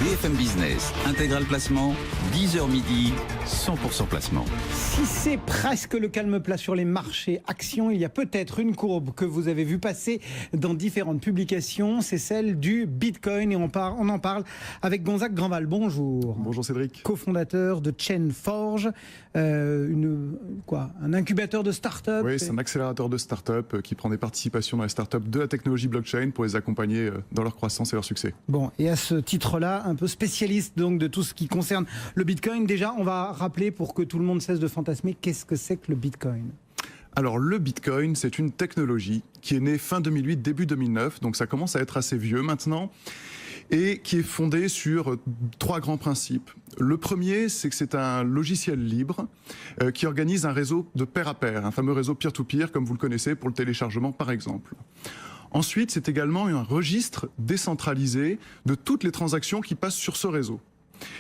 BFM Business, Intégral Placement, 10h midi, 100% placement. Si c'est presque le calme plat sur les marchés actions, il y a peut-être une courbe que vous avez vue passer dans différentes publications, c'est celle du Bitcoin et on en parle avec Gonzague Granval. Bonjour. Bonjour Cédric. Cofondateur de Chainforge, un incubateur de start-up. Oui, c'est un accélérateur de start-up qui prend des participations dans les start-up de la technologie blockchain pour les accompagner dans leur croissance et leur succès. Bon, et à ce titre-là, un peu spécialiste donc de tout ce qui concerne le Bitcoin. Déjà, on va rappeler pour que tout le monde cesse de fantasmer, qu'est-ce que c'est que le Bitcoin ? Alors le Bitcoin, c'est une technologie qui est née fin 2008, début 2009, donc ça commence à être assez vieux maintenant, et qui est fondée sur trois grands principes. Le premier, c'est que c'est un logiciel libre qui organise un réseau de pair à pair, un fameux réseau peer-to-peer, comme vous le connaissez pour le téléchargement par exemple. Ensuite, c'est également un registre décentralisé de toutes les transactions qui passent sur ce réseau.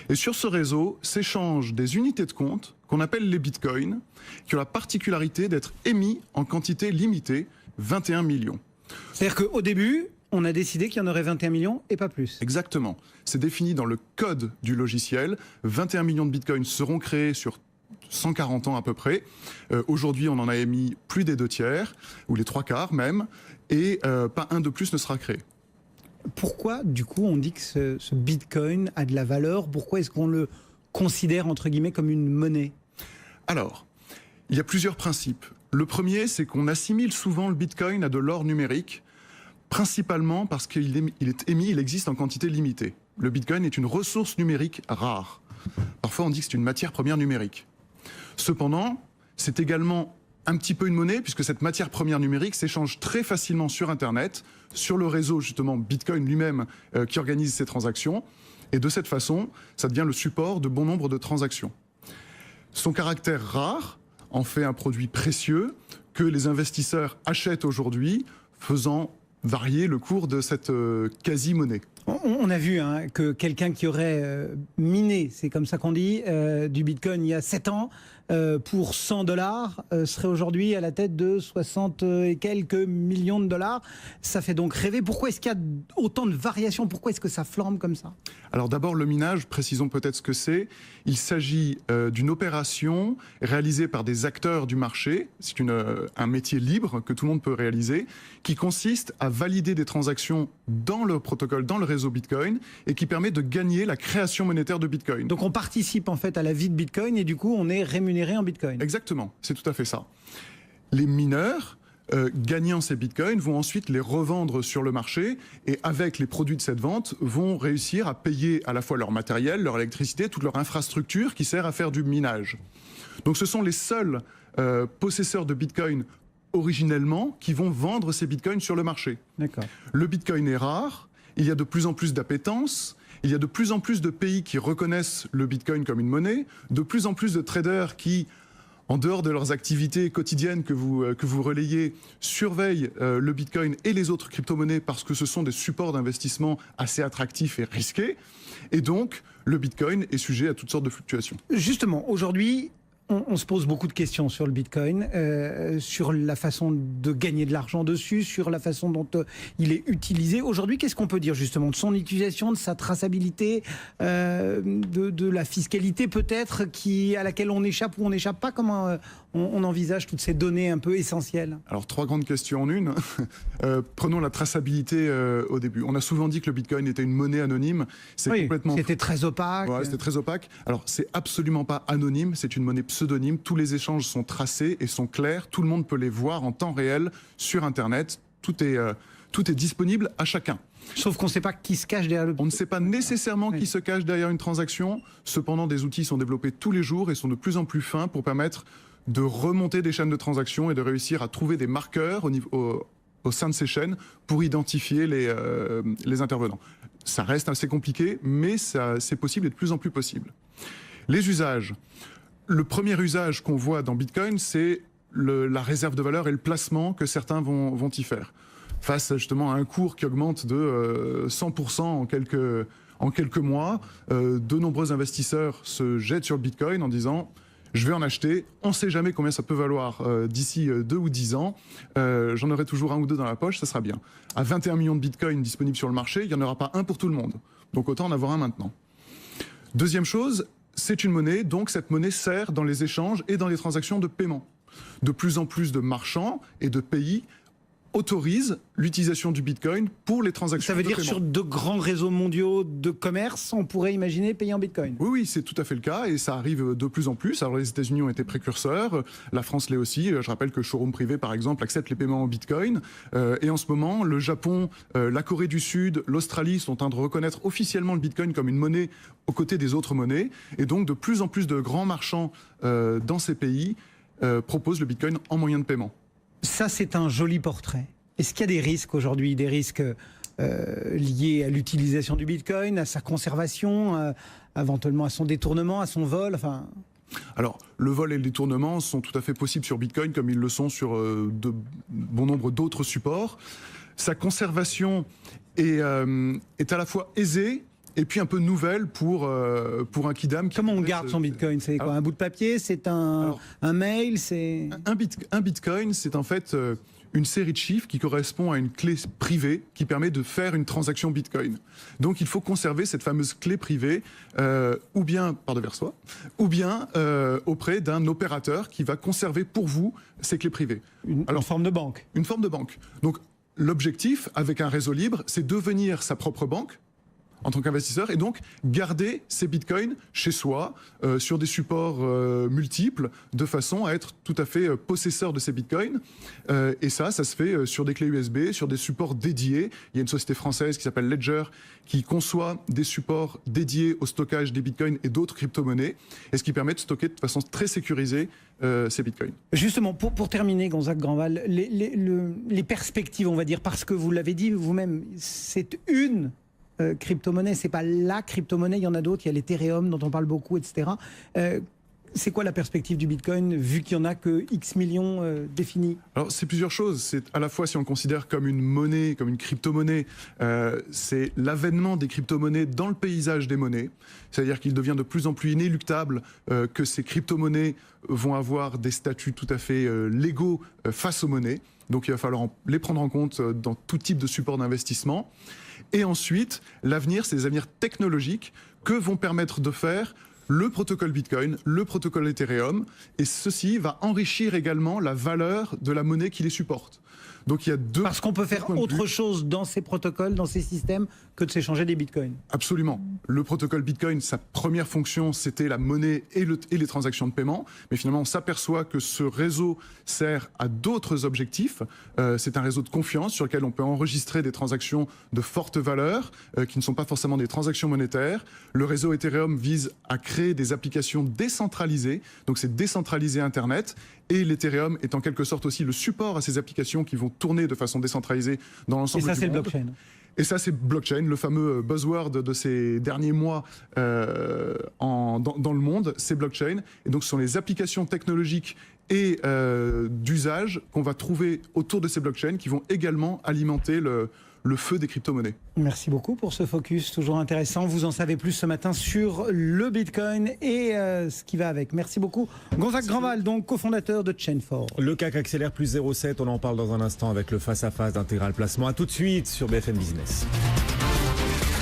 Et sur ce réseau s'échangent des unités de compte qu'on appelle les bitcoins, qui ont la particularité d'être émis en quantité limitée, 21 millions. C'est-à-dire qu'au début, on a décidé qu'il y en aurait 21 millions et pas plus. Exactement. C'est défini dans le code du logiciel. 21 millions de bitcoins seront créés sur 140 ans à peu près. Aujourd'hui, on en a émis plus des 2/3, ou les 3/4 même, et pas un de plus ne sera créé. Pourquoi, du coup, on dit que ce Bitcoin a de la valeur ? Pourquoi est-ce qu'on le considère, entre guillemets, comme une monnaie ? Alors, il y a plusieurs principes. Le premier, c'est qu'on assimile souvent le Bitcoin à de l'or numérique, principalement parce qu'il est émis, il existe en quantité limitée. Le Bitcoin est une ressource numérique rare. Parfois, on dit que c'est une matière première numérique. Cependant, c'est également un petit peu une monnaie, puisque cette matière première numérique s'échange très facilement sur Internet, sur le réseau justement Bitcoin lui-même qui organise ces transactions. Et de cette façon, ça devient le support de bon nombre de transactions. Son caractère rare en fait un produit précieux que les investisseurs achètent aujourd'hui, faisant varier le cours de cette quasi-monnaie. On a vu que quelqu'un qui aurait miné, c'est comme ça qu'on dit, du Bitcoin il y a 7 ans, pour 100 $, serait aujourd'hui à la tête de 60 et quelques millions de dollars. Ça fait donc rêver. Pourquoi est-ce qu'il y a autant de variations ? Pourquoi est-ce que ça flambe comme ça ? Alors d'abord, le minage, précisons peut-être ce que c'est. Il s'agit d'une opération réalisée par des acteurs du marché. C'est un métier libre que tout le monde peut réaliser, qui consiste à valider des transactions dans le protocole, dans le réseau Bitcoin, et qui permet de gagner la création monétaire de Bitcoin. Donc on participe en fait à la vie de Bitcoin et du coup on est rémunéré en Bitcoin. Exactement, c'est tout à fait ça. Les mineurs gagnant ces bitcoins vont ensuite les revendre sur le marché et avec les produits de cette vente vont réussir à payer à la fois leur matériel, leur électricité, toute leur infrastructure qui sert à faire du minage. Donc ce sont les seuls possesseurs de bitcoins originellement qui vont vendre ces bitcoins sur le marché. D'accord. Le bitcoin est rare, il y a de plus en plus d'appétence, il y a de plus en plus de pays qui reconnaissent le bitcoin comme une monnaie, de plus en plus de traders qui, en dehors de leurs activités quotidiennes que vous relayez, surveillent le Bitcoin et les autres crypto-monnaies parce que ce sont des supports d'investissement assez attractifs et risqués. Et donc, le Bitcoin est sujet à toutes sortes de fluctuations. Justement, aujourd'hui, on se pose beaucoup de questions sur le Bitcoin, sur la façon de gagner de l'argent dessus, sur la façon dont il est utilisé. Aujourd'hui, qu'est-ce qu'on peut dire justement de son utilisation, de sa traçabilité, de la fiscalité peut-être à laquelle on échappe ou on n'échappe pas ? Comment on envisage toutes ces données un peu essentielles ? Alors, trois grandes questions en une. Prenons la traçabilité au début. On a souvent dit que le Bitcoin était une monnaie anonyme. C'était très opaque. Ouais, c'était très opaque. Alors, c'est absolument pas anonyme. C'est une monnaie pseudonyme. Tous les échanges sont tracés et sont clairs. Tout le monde peut les voir en temps réel sur Internet. Tout est disponible à chacun. Sauf qu'on ne sait pas qui se cache derrière le... On ne sait pas nécessairement qui se cache derrière une transaction. Cependant, des outils sont développés tous les jours et sont de plus en plus fins pour permettre de remonter des chaînes de transactions et de réussir à trouver des marqueurs au sein de ces chaînes pour identifier les intervenants. Ça reste assez compliqué, mais c'est possible et de plus en plus possible. Les usages. Le premier usage qu'on voit dans Bitcoin, c'est la réserve de valeur et le placement que certains vont y faire. Face justement à un cours qui augmente de 100% en quelques mois, de nombreux investisseurs se jettent sur le Bitcoin en disant je vais en acheter, on ne sait jamais combien ça peut valoir d'ici 2 ou 10 ans, j'en aurai toujours un ou deux dans la poche, ça sera bien. À 21 millions de bitcoins disponibles sur le marché, il n'y en aura pas un pour tout le monde. Donc autant en avoir un maintenant. Deuxième chose, c'est une monnaie, donc cette monnaie sert dans les échanges et dans les transactions de paiement. De plus en plus de marchands et de pays autorisent l'utilisation du Bitcoin pour les transactions Ça veut de dire paiement. sur de grands réseaux mondiaux de commerce, on pourrait imaginer payer en Bitcoin. Oui, oui, c'est tout à fait le cas et ça arrive de plus en plus. Alors les États-Unis ont été précurseurs, la France l'est aussi. Je rappelle que Showroom Privé, par exemple, accepte les paiements en Bitcoin. Et en ce moment, le Japon, la Corée du Sud, l'Australie sont en train de reconnaître officiellement le Bitcoin comme une monnaie aux côtés des autres monnaies. Et donc de plus en plus de grands marchands dans ces pays proposent le Bitcoin en moyen de paiement. Ça, c'est un joli portrait. Est-ce qu'il y a des risques aujourd'hui, des risques liés à l'utilisation du Bitcoin, à sa conservation, éventuellement à son détournement, à son vol, enfin... Alors, le vol et le détournement sont tout à fait possibles sur Bitcoin, comme ils le sont sur de bon nombre d'autres supports. Sa conservation est à la fois aisée et puis un peu nouvelle pour un kidam. Comment on garde son Bitcoin? C'est quoi? Un bout de papier? C'est un mail? C'est... Un Bitcoin, c'est en fait une série de chiffres qui correspond à une clé privée qui permet de faire une transaction Bitcoin. Donc il faut conserver cette fameuse clé privée, ou bien par devers soi, ou bien auprès d'un opérateur qui va conserver pour vous ces clés privées. Une forme de banque. Une forme de banque. Donc l'objectif, avec un réseau libre, c'est devenir sa propre banque en tant qu'investisseur et donc garder ces bitcoins chez soi sur des supports multiples de façon à être tout à fait possesseur de ces bitcoins et ça se fait sur des clés USB, sur des supports dédiés. Il y a une société française qui s'appelle Ledger qui conçoit des supports dédiés au stockage des bitcoins et d'autres crypto-monnaies et ce qui permet de stocker de façon très sécurisée ces bitcoins. Justement, pour terminer, Gonzague Grandval, les perspectives, on va dire, parce que vous l'avez dit vous-même, c'est une crypto-monnaie, c'est pas la crypto-monnaie, il y en a d'autres, il y a l'Ethereum dont on parle beaucoup, etc. C'est quoi la perspective du Bitcoin, vu qu'il n'y en a que X millions définis? Alors, c'est plusieurs choses. C'est à la fois, si on le considère comme une monnaie, comme une crypto-monnaie, c'est l'avènement des crypto-monnaies dans le paysage des monnaies. C'est-à-dire qu'il devient de plus en plus inéluctable que ces crypto-monnaies vont avoir des statuts tout à fait légaux face aux monnaies. Donc, il va falloir les prendre en compte dans tout type de support d'investissement. Et ensuite, l'avenir, c'est les avenirs technologiques que vont permettre de faire le protocole Bitcoin, le protocole Ethereum, et ceci va enrichir également la valeur de la monnaie qui les supporte. Donc il y a deux... Parce qu'on peut faire autre chose dans ces protocoles, dans ces systèmes, que de s'échanger des bitcoins. Absolument. Le protocole Bitcoin, sa première fonction, c'était la monnaie et les transactions de paiement. Mais finalement, on s'aperçoit que ce réseau sert à d'autres objectifs. C'est un réseau de confiance sur lequel on peut enregistrer des transactions de forte valeur, qui ne sont pas forcément des transactions monétaires. Le réseau Ethereum vise à créer des applications décentralisées. Donc c'est décentraliser Internet. Et l'Ethereum est en quelque sorte aussi le support à ces applications qui vont tourner de façon décentralisée dans l'ensemble du monde. Et ça, c'est le blockchain. Et ça, c'est blockchain, le fameux buzzword de ces derniers mois dans le monde, c'est blockchain. Et donc, ce sont les applications technologiques et d'usage qu'on va trouver autour de ces blockchains qui vont également alimenter le feu des crypto-monnaies. Merci beaucoup pour ce focus, toujours intéressant. Vous en savez plus ce matin sur le Bitcoin et ce qui va avec. Merci beaucoup. Gonzague Grandval, donc cofondateur de Chain4. Le CAC accélère plus 0,7. On en parle dans un instant avec le face-à-face d'Intégral Placement. A tout de suite sur BFM Business.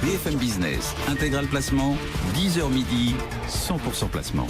BFM Business, Intégral Placement, 10h midi, 100% placement.